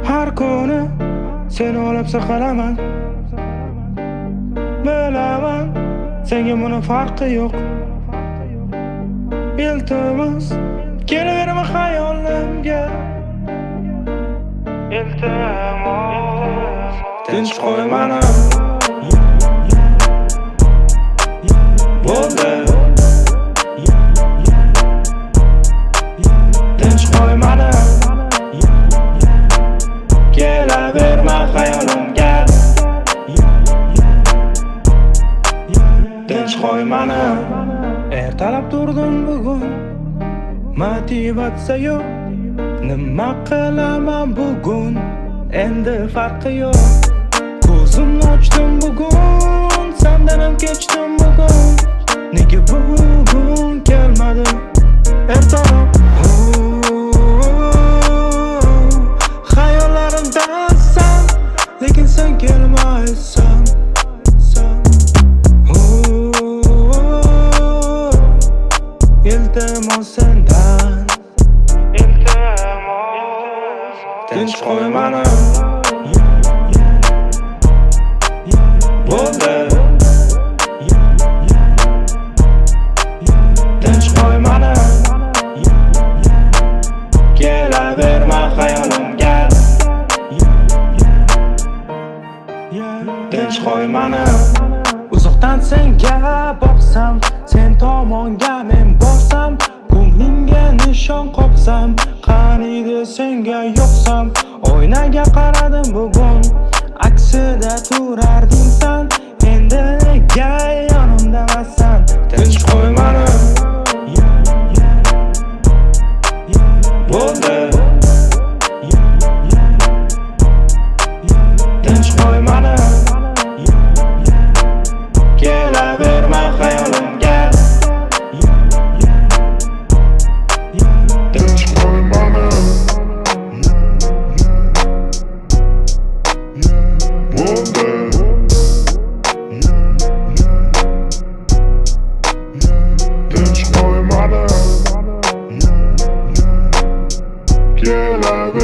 Har kuni seni olib saqlaman. Bilaman, senga buni farqi yo'q. Iltimos, kelaverma xayolimga. Iltimos, tinch qo'y meni. Bo'ldi. Tinch qo'y meni. Kelaverma xayolimga. Tinch qo'y meni. Ertalab turdim bugun, motivatsiya yo'q. Nima qilaman bugun? Endi farqi yo'q. Ko'zimni ochdim bugun, sendan ham kechdim bugun. Nega bugun kelmadi ertalab? Xayollarimdasan, lekin sen kelmaysan. Iltimos sendan, iltimos, tinch qo'y meni. Bo'ldi. Tinch qo'y meni. Kelaverma xayolimga. Tinch qo'y meni. Uzoqdan senga boqsam, sen tomonga men borsam, ko'nglingga nishon qoqsam, qaniydi senga yo'qsam. Oynaga qaradim bugun, aksida turarding sen. Endi nega yonimdasan? Tinch qo'y meni. Bo'ldi. Tinch qo'y meni. Kelaverma xayolimga. Tinch qo'y meni. Bo'ldi. Tinch qo'y meni. Kelaverma